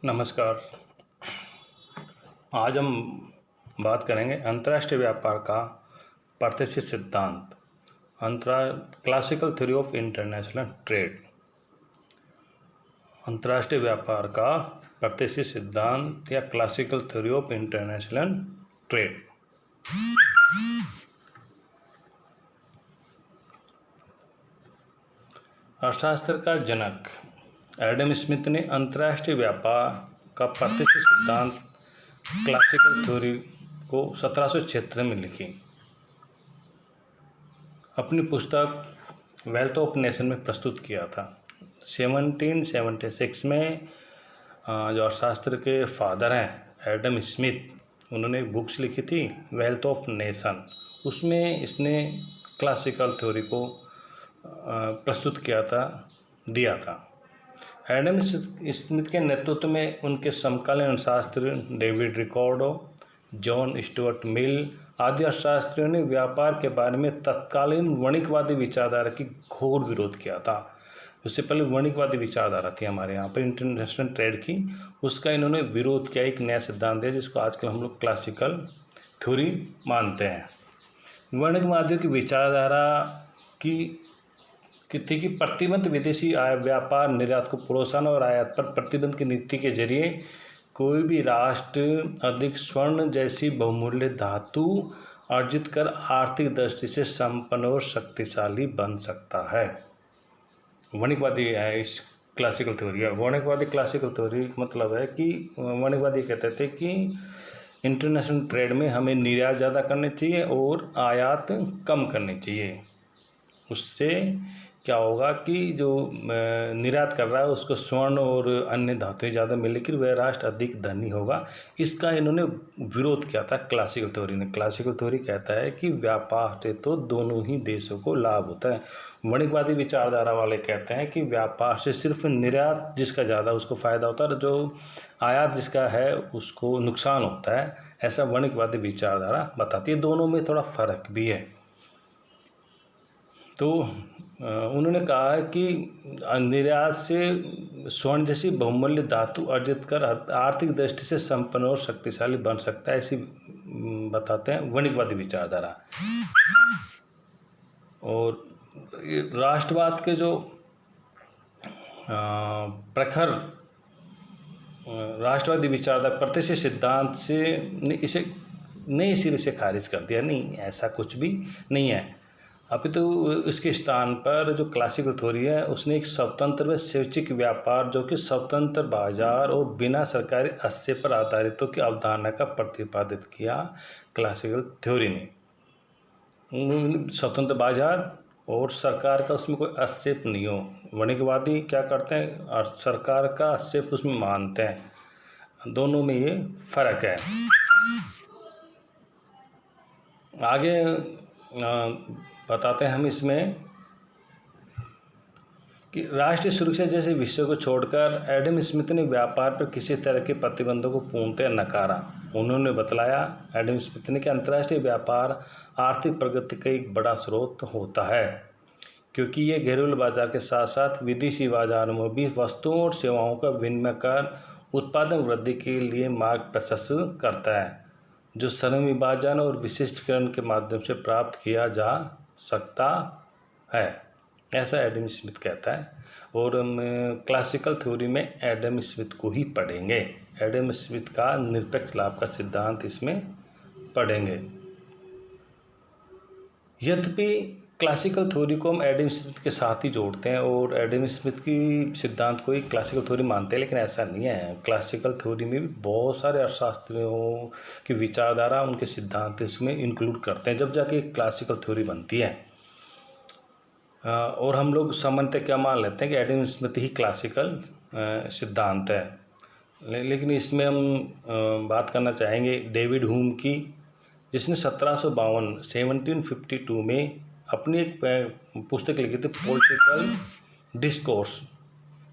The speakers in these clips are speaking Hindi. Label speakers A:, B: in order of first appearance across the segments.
A: नमस्कार। आज हम बात करेंगे अंतर्राष्ट्रीय व्यापार का प्रातिशिक सिद्धांत, classical theory of international trade. अंतर्राष्ट्रीय व्यापार का प्रातिशिक सिद्धांत या classical theory of international trade. अर्थशास्त्र का जनक एडम स्मिथ ने अंतर्राष्ट्रीय व्यापार का प्रातिशिक सिद्धांत क्लासिकल थ्योरी को 1776 में लिखी। अपनी पुस्तक वेल्थ ऑफ नेशन में प्रस्तुत किया था। 1776 में जो अर्थशास्त्र के फादर हैं एडम स्मिथ, उन्होंने बुक्स लिखी थी वेल्थ ऑफ नेशन। उसमें इसने क्लासिकल थ्योरी को प्रस्तुत किया था, दिया था। एडम स्मिथ के नेतृत्व में उनके समकालीन अर्थशास्त्री David Ricardo, John Stuart Mill आदि अर्थशास्त्रियों ने व्यापार के बारे में तत्कालीन वणिकवादी विचारधारा की घोर विरोध किया था। उससे पहले वणिकवादी विचारधारा थी हमारे यहाँ पर इंटरनेशनल ट्रेड की, उसका इन्होंने विरोध किया, एक नया सिद्धांत दिया जिसको आजकल हम लोग क्लासिकल थ्योरी मानते हैं। वणिकवादियों की विचारधारा की थी कि प्रतिबंध विदेशी व्यापार, निर्यात को प्रोत्साहन और आयात पर प्रतिबंध की नीति के जरिए कोई भी राष्ट्र अधिक स्वर्ण जैसी बहुमूल्य धातु अर्जित कर आर्थिक दृष्टि से संपन्न और शक्तिशाली बन सकता है। वणिकवादी है इस क्लासिकल थ्योरी। वणिकवादी क्लासिकल थ्योरी का मतलब है कि वणिकवादी कहते थे कि इंटरनेशनल ट्रेड में हमें निर्यात ज़्यादा करनी चाहिए और आयात कम करनी चाहिए। उससे क्या होगा कि जो निर्यात कर रहा है उसको स्वर्ण और अन्य धातुएं ज़्यादा मिलेगी, वह राष्ट्र अधिक धनी होगा। इसका इन्होंने विरोध किया था क्लासिकल थ्योरी ने। क्लासिकल थ्योरी कहता है कि व्यापार से तो दोनों ही देशों को लाभ होता है। वणिकवादी विचारधारा वाले कहते हैं कि व्यापार से सिर्फ निर्यात जिसका ज़्यादा उसको फ़ायदा होता है और जो आयात जिसका है उसको नुकसान होता है, ऐसा वणिकवादी विचारधारा बताती है। दोनों में थोड़ा फ़र्क भी है। तो उन्होंने कहा है कि निर्यात से स्वर्ण जैसी बहुमूल्य धातु अर्जित कर आर्थिक दृष्टि से संपन्न और शक्तिशाली बन सकता है, ऐसी बताते हैं वणिकवादी विचारधारा। और राष्ट्रवाद के जो प्रखर राष्ट्रवादी विचारधारा प्रतिष्ठित सिद्धांत से इसे नए सिरे से खारिज कर दिया। नहीं, ऐसा कुछ भी नहीं है। अभी तो इसके स्थान पर जो क्लासिकल थ्योरी है उसने एक स्वतंत्र व स्वैच्छिक व्यापार जो कि स्वतंत्र बाजार और बिना सरकारी हस्तक्षेप पर आधारित की अवधारणा का प्रतिपादित किया। क्लासिकल थ्योरी ने स्वतंत्र बाजार और सरकार का उसमें कोई हस्तक्षेप नहीं हो। वणिकवादी क्या करते हैं और सरकार का हस्तक्षेप उसमें मानते हैं। दोनों में ये फर्क है। आगे बताते हैं हम इसमें कि राष्ट्रीय सुरक्षा जैसे विषय को छोड़कर एडम स्मिथ ने व्यापार पर किसी तरह के प्रतिबंधों को पूर्णतः नकारा। उन्होंने बतलाया एडम स्मिथ ने कि अंतर्राष्ट्रीय व्यापार आर्थिक प्रगति का एक बड़ा स्रोत होता है, क्योंकि ये घरेलू बाजार के साथ साथ विदेशी बाजारों में भी वस्तुओं और सेवाओं का विनिमय कर उत्पादन वृद्धि के लिए मार्ग प्रशस्त करता है, जो श्रम विभाजन और विशिष्टीकरण के माध्यम से प्राप्त किया जा सकता है। ऐसा एडम स्मिथ कहता है। और हम क्लासिकल थ्योरी में एडम स्मिथ को ही पढ़ेंगे। एडम स्मिथ का निरपेक्ष लाभ का सिद्धांत इसमें पढ़ेंगे। यद्यपि क्लासिकल थ्योरी को हम एडम स्मिथ के साथ ही जोड़ते हैं और एडम स्मिथ की सिद्धांत को ही क्लासिकल थ्योरी मानते हैं, लेकिन ऐसा नहीं है। क्लासिकल थ्योरी में भी बहुत सारे अर्थशास्त्रियों की विचारधारा, उनके सिद्धांत इसमें इंक्लूड करते हैं, जब जाके क्लासिकल थ्योरी बनती है। और हम लोग सामान्यतः क्या मान लेते हैं कि एडम स्मिथ ही क्लासिकल सिद्धांत है। लेकिन इसमें हम बात करना चाहेंगे डेविड ह्यूम की, जिसने 1752 में अपनी एक पुस्तक लिखी थी पॉलिटिकल डिस्कोर्स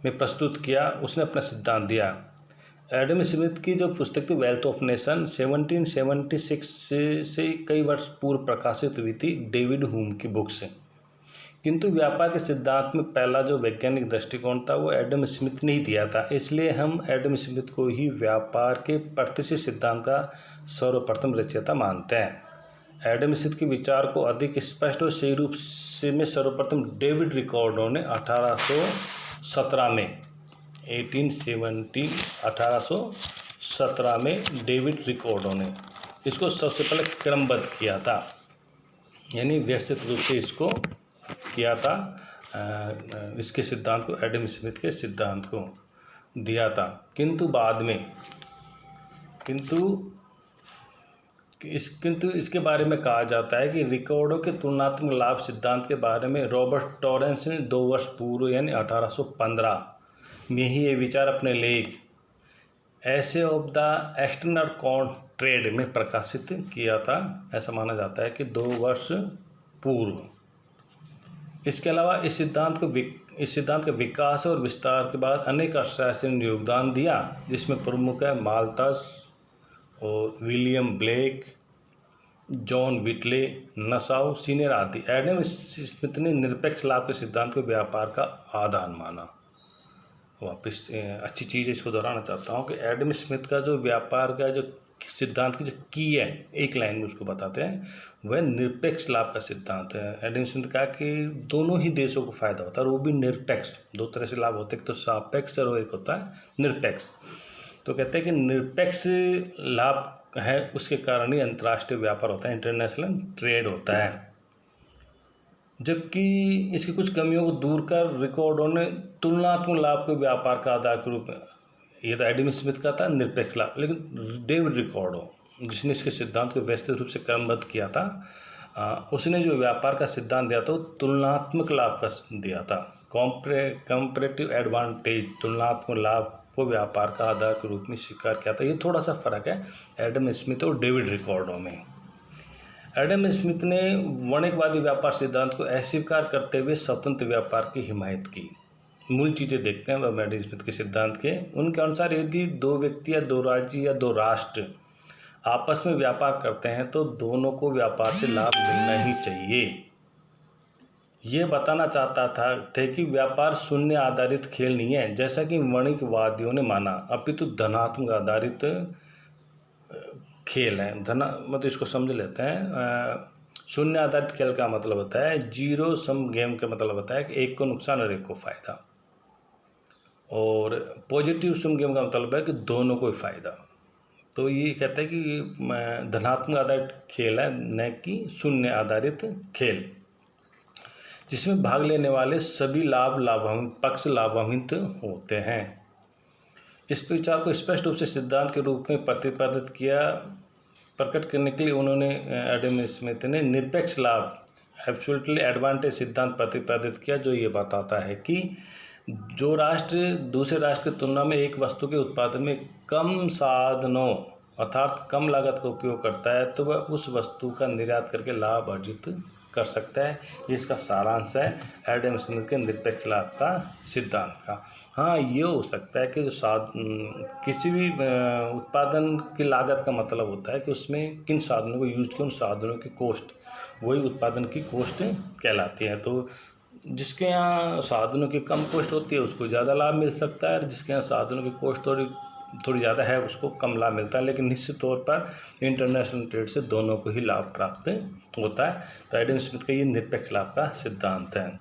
A: में प्रस्तुत किया। उसने अपना सिद्धांत दिया। एडम स्मिथ की जो पुस्तक थी वेल्थ ऑफ नेशन 1776 से कई वर्ष पूर्व प्रकाशित हुई थी डेविड ह्यूम की बुक से। किंतु व्यापार के सिद्धांत में पहला जो वैज्ञानिक दृष्टिकोण था वो एडम स्मिथ ने ही दिया था, इसलिए हम एडम स्मिथ को ही व्यापार के प्रतिष्ठित सिद्धांत का सर्वप्रथम रचयिता मानते हैं। एडम स्मिथ के विचार को अधिक स्पष्ट और सही रूप से में सर्वप्रथम डेविड रिकार्डो ने 1817 में 1817 में डेविड रिकार्डो ने इसको सबसे पहले क्रमबद्ध किया था, यानी व्यवस्थित रूप से इसको किया था। इसके सिद्धांत को एडम स्मिथ के सिद्धांत को दिया था। किंतु बाद में किंतु इसके बारे में कहा जाता है कि रिकार्डो के तुलनात्मक लाभ सिद्धांत के बारे में रॉबर्ट टॉरेंस ने 2 वर्ष पूर्व यानी 1815 में ही ये विचार अपने लेख ऐसे ऑफ द एक्सटर्नल ट्रेड में प्रकाशित किया था। ऐसा माना जाता है कि 2 वर्ष पूर्व। इसके अलावा इस सिद्धांत के विकास और विस्तार के बाद अनेक अर्थशास्त्रियों ने योगदान दिया, जिसमें प्रमुख है माल्थस और William Blake, John Whately, Nassau Senior आदि। एडम स्मिथ ने निरपेक्ष लाभ के सिद्धांत को व्यापार का आधार माना। वापस अच्छी चीज़ इसको दोहराना चाहता हूँ कि एडम स्मिथ का जो व्यापार का जो सिद्धांत की जो की है, एक लाइन में उसको बताते हैं, वह निरपेक्ष लाभ का सिद्धांत है। एडम स्मिथ कहा कि दोनों ही देशों को फायदा होता है और वो भी निरपेक्ष। 2 तरह से लाभ होते हैं, एक तो सापेक्ष और एक होता है निरपेक्ष। तो कहते हैं कि निरपेक्ष लाभ है, उसके कारण ही अंतर्राष्ट्रीय व्यापार होता है, इंटरनेशनल ट्रेड होता है। जबकि इसकी कुछ कमियों को दूर कर रिकार्डो ने तुलनात्मक लाभ को व्यापार का आधार के रूप में, ये तो एडम स्मिथ का था निरपेक्ष लाभ, लेकिन डेविड रिकार्डो जिसने इसके सिद्धांत को व्यवस्थित रूप से क्रमबद्ध किया था, उसने जो व्यापार का सिद्धांत दिया था वो तुलनात्मक लाभ का दिया था। कंपैरेटिव एडवांटेज, तुलनात्मक लाभ को व्यापार का आधार के रूप में स्वीकार किया था। ये थोड़ा सा फर्क है एडम स्मिथ और डेविड रिकार्डो में। एडम स्मिथ ने वाणिज्यवादी व्यापार सिद्धांत को अस्वीकार करते हुए स्वतंत्र व्यापार की हिमायत की। मूल चीज़ें देखते हैं वह एडम स्मिथ के सिद्धांत के। उनके अनुसार यदि 2 व्यक्ति या 2 राज्य या 2 राष्ट्र आपस में व्यापार करते हैं तो दोनों को व्यापार से लाभ मिलना ही चाहिए। ये बताना चाहता थे कि व्यापार शून्य आधारित खेल नहीं है जैसा कि वाणिज्यवादियों ने माना, अपितु धनात्मक आधारित खेल है। मतलब इसको समझ लेते हैं। शून्य आधारित खेल का मतलब होता है जीरो सम गेम का मतलब होता है कि एक को नुकसान और एक को फायदा, और पॉजिटिव सम गेम का मतलब है कि दोनों को फायदा। तो ये कहता है कि धनात्मक आधारित खेल है, न कि शून्य आधारित खेल, जिसमें भाग लेने वाले सभी पक्ष लाभान्वित होते हैं। इस विचार को स्पष्ट रूप से सिद्धांत के रूप में प्रकट करने के लिए उन्होंने एडम स्मिथ ने निरपेक्ष लाभ एब्सोल्युटली एडवांटेज सिद्धांत प्रतिपादित किया, जो ये बताता है कि जो राष्ट्र दूसरे राष्ट्र की तुलना में एक वस्तु के उत्पादन में कम साधनों अर्थात कम लागत का उपयोग करता है तो वह उस वस्तु का निर्यात करके लाभ अर्जित कर सकता है। ये इसका सारांश है एडम स्मिथ के निरपेक्ष लाभ का सिद्धांत का। हाँ, ये हो सकता है कि जो किसी भी उत्पादन की लागत का मतलब होता है कि उसमें किन साधनों को यूज किया, उन साधनों की कॉस्ट, वही उत्पादन की कॉस्ट कहलाती है। तो जिसके यहाँ साधनों की कम कॉस्ट होती है उसको ज़्यादा लाभ मिल सकता है, जिसके यहाँ साधनों की कॉस्ट थोड़ी ज़्यादा है उसको कम लाभ मिलता है, लेकिन निश्चित तौर पर इंटरनेशनल ट्रेड से दोनों को ही लाभ प्राप्त होता है। तो एडम स्मिथ का ये निरपेक्ष लाभ का सिद्धांत है।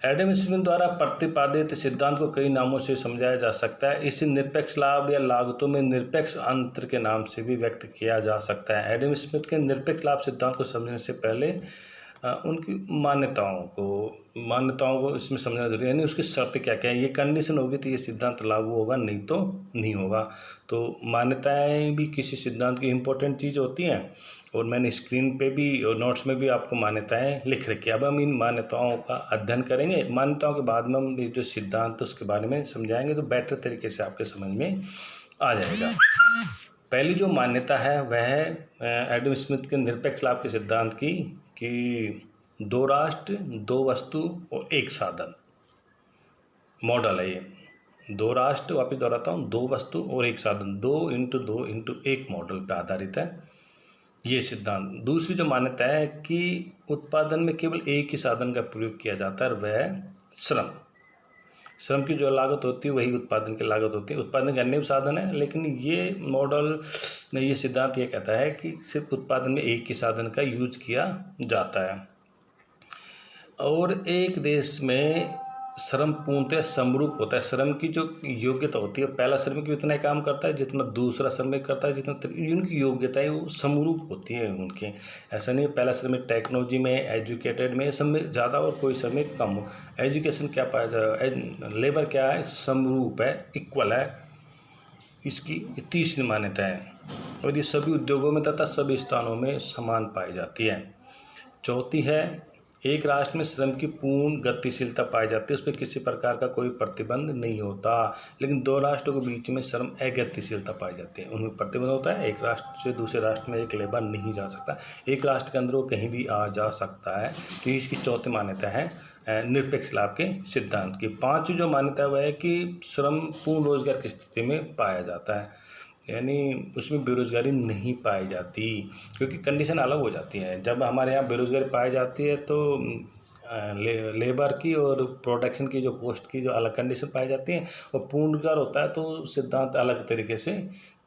A: एडम स्मिथ द्वारा प्रतिपादित सिद्धांत को कई नामों से समझाया जा सकता है। इसे निरपेक्ष लाभ या लागतों में निरपेक्ष अंतर के नाम से भी व्यक्त किया जा सकता है। एडम स्मिथ के निरपेक्ष लाभ सिद्धांत को समझने से पहले उनकी मान्यताओं को इसमें समझना जरूरी है, यानी उसकी शर्त क्या क्या है। ये कंडीशन होगी तो ये सिद्धांत लागू होगा, नहीं तो नहीं होगा। तो मान्यताएं भी किसी सिद्धांत की इम्पोर्टेंट चीज़ होती हैं, और मैंने स्क्रीन पे भी और नोट्स में भी आपको मान्यताएं लिख रखी है। अब हम इन मान्यताओं का अध्ययन करेंगे। मान्यताओं के बाद में हम जो सिद्धांत उसके बारे में समझाएंगे तो बेटर तरीके से आपके समझ में आ जाएगा। पहली जो मान्यता है वह है एडम स्मिथ के निरपेक्ष लाभ के सिद्धांत की कि 2 राष्ट्र 2 वस्तु और 1 साधन मॉडल है। ये 2 राष्ट्र, वापस दोहराता हूँ, 2 वस्तु और 1 साधन, 2 × 2 × 1 मॉडल पर आधारित है। ये सिद्धांत। दूसरी जो मान्यता है कि उत्पादन में केवल एक ही साधन का प्रयोग किया जाता है, वह है श्रम। श्रम की जो लागत होती है वही उत्पादन की लागत होती है। उत्पादन के अन्य भी साधन है, लेकिन ये मॉडल में ये सिद्धांत ये कहता है कि सिर्फ उत्पादन में एक ही साधन का यूज किया जाता है। और एक देश में श्रम पूर्णतः समरूप होता है। श्रम की जो योग्यता होती है, पहला श्रमिक भी उतना ही काम करता है जितना दूसरा श्रमिक करता है, जितना उनकी योग्यताएं वो समरूप होती है उनके। ऐसा नहीं है पहला श्रमिक टेक्नोलॉजी में, एजुकेटेड में, सब में ज़्यादा और कोई श्रमिक कम हो। एजुकेशन क्या पाया जाए, लेबर क्या है, समरूप है, इक्वल है। इसकी तीसरी मान्यता है और ये सभी उद्योगों में तथा सभी स्थानों में समान पाई जाती है। चौथी है, एक राष्ट्र में श्रम की पूर्ण गतिशीलता पाई जाती है, उस पर किसी प्रकार का कोई प्रतिबंध नहीं होता। लेकिन दो राष्ट्रों के बीच में श्रम अगतिशीलता पाई जाती है, उनमें प्रतिबंध होता है। एक राष्ट्र से दूसरे राष्ट्र में एक लेबर नहीं जा सकता, एक राष्ट्र के अंदर वो कहीं भी आ जा सकता है। तो इसकी चौथी मान्यता है निरपेक्ष लाभ के सिद्धांत की। पांचवी जो मान्यता है वह है कि श्रम पूर्ण रोजगार की स्थिति में पाया जाता है, यानी उसमें बेरोजगारी नहीं पाई जाती, क्योंकि कंडीशन अलग हो जाती है। जब हमारे यहाँ बेरोजगारी पाई जाती है तो लेबर की और प्रोडक्शन की जो कॉस्ट की जो अलग कंडीशन पाई जाती है, और पूर्ण रोजगार होता है तो सिद्धांत अलग तरीके से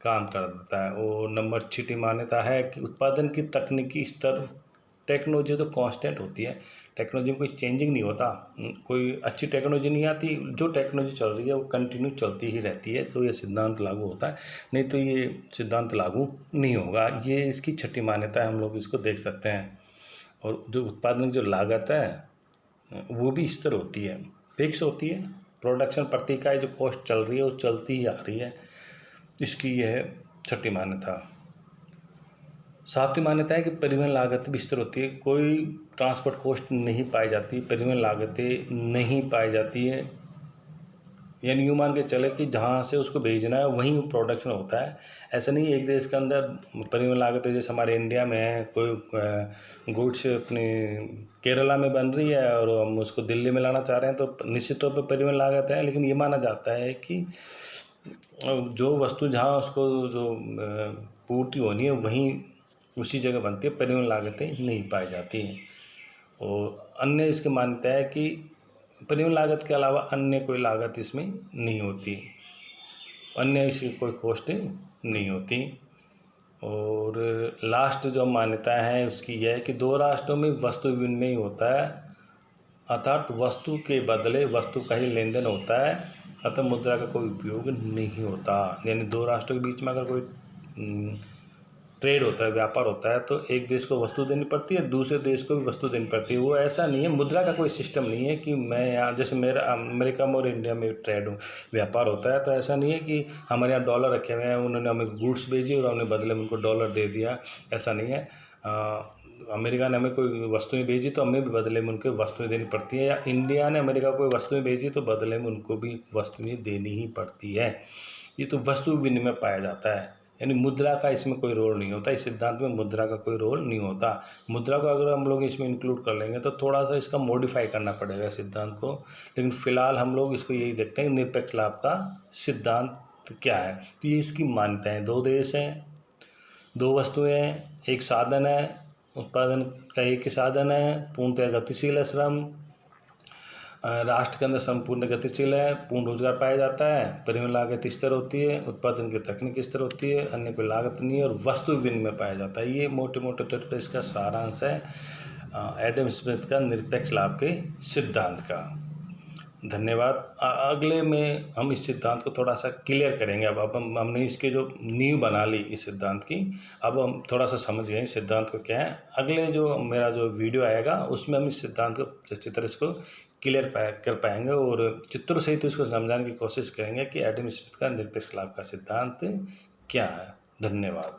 A: काम कर देता है। और नंबर 6 मान्यता है कि उत्पादन की तकनीकी स्तर, टेक्नोलॉजी तो कांस्टेंट होती है, टेक्नोलॉजी में कोई चेंजिंग नहीं होता। कोई अच्छी टेक्नोलॉजी नहीं आती, जो टेक्नोलॉजी चल रही है वो कंटिन्यू चलती ही रहती है, तो ये सिद्धांत लागू होता है, नहीं तो ये सिद्धांत लागू नहीं होगा। ये इसकी छठी मान्यता है, हम लोग इसको देख सकते हैं। और जो उत्पादन की जो लागत है वो भी स्थिर होती है, फिक्स होती है। प्रोडक्शन प्रति इकाई जो कॉस्ट चल रही है वो चलती ही आ रही है। इसकी यह छठी मान्यता। सातवीं मान्यता है कि परिवहन लागत भी स्थिर होती है, कोई ट्रांसपोर्ट कॉस्ट नहीं पाई जाती, परिवहन लागतें नहीं पाई जाती है। यानी यूँ मान के चले कि जहाँ से उसको भेजना है वहीं प्रोडक्शन होता है। ऐसा नहीं एक देश के अंदर परिवहन लागतें, जैसे हमारे इंडिया में है, कोई गुड्स अपने केरला में बन रही है और हम उसको दिल्ली में लाना चाह रहे हैं, तो निश्चित तौर पर परिवहन लागत है। लेकिन ये माना जाता है कि जो वस्तु जहाँ उसको जो पूर्ति होनी है वहीं उसी जगह बनती है, परिवहन लागतें नहीं पाई जाती हैं। और अन्य इसकी मान्यता है कि परिवहन लागत के अलावा अन्य कोई लागत इसमें नहीं होती, अन्य इसकी कोई कॉस्ट नहीं होती। और लास्ट जो मान्यता है उसकी यह है कि दो राष्ट्रों में वस्तु विनिमय होता है, अर्थात वस्तु के बदले वस्तु का ही लेन देन होता है, अतः मुद्रा का कोई उपयोग नहीं होता। यानी दो राष्ट्रों के बीच में अगर कोई ट्रेड होता है, व्यापार होता है, तो एक देश को वस्तु देनी पड़ती है, दूसरे देश को भी वस्तु देनी पड़ती है। वो ऐसा नहीं है, मुद्रा का कोई सिस्टम नहीं है कि मैं यहाँ, जैसे मेरा अमेरिका में और इंडिया में ट्रेड व्यापार होता है, तो ऐसा नहीं है कि हमारे यहाँ डॉलर रखे हुए हैं, उन्होंने हमें गुड्स भेजी और हमने बदले में उनको डॉलर दे दिया, ऐसा नहीं है। अमेरिका ने हमें कोई वस्तुएं भेजी तो हमें भी बदले में उनको वस्तुएं देनी पड़ती है, या इंडिया ने अमेरिका को कोई वस्तुएं भेजी तो बदले में उनको भी वस्तुएं देनी ही पड़ती है। ये तो वस्तु विनिमय पाया जाता है, यानी मुद्रा का इसमें कोई रोल नहीं होता। इस सिद्धांत में मुद्रा का कोई रोल नहीं होता। मुद्रा को अगर हम लोग इसमें इंक्लूड कर लेंगे तो थोड़ा सा इसका मॉडिफाई करना पड़ेगा सिद्धांत को, लेकिन फिलहाल हम लोग इसको यही देखते हैं निरपेक्ष लाभ का सिद्धांत क्या है। तो ये इसकी मान्यताएं, दो देश हैं, दो वस्तुएं हैं, एक साधन है, उत्पादन का एक ही साधन है, पूर्णतः गतिशील है श्रम, राष्ट्र के अंदर संपूर्ण गतिशील है, पूर्ण रोजगार पाया जाता है, परिवहन लागत स्थिर होती है, उत्पादन की तकनीक स्थिर होती है, अन्य कोई लागत नहीं है, और वस्तु विनिमय पाया जाता है। ये मोटे मोटे तौर पर इसका सारांश है एडम स्मिथ का निरपेक्ष लाभ के सिद्धांत का। धन्यवाद। अगले में हम इस सिद्धांत को थोड़ा सा क्लियर करेंगे। अब हमने इसके जो नींव बना ली इस सिद्धांत की, अब हम थोड़ा सा समझ गए इस सिद्धांत को क्या है। अगले जो मेरा जो वीडियो आएगा उसमें हम इस सिद्धांत को अच्छी तरह इसको क्लियर कर पाएंगे और चित्रों सहित इसको समझाने की कोशिश करेंगे कि एडम स्मिथ का निरपेक्ष लाभ का सिद्धांत क्या है। धन्यवाद।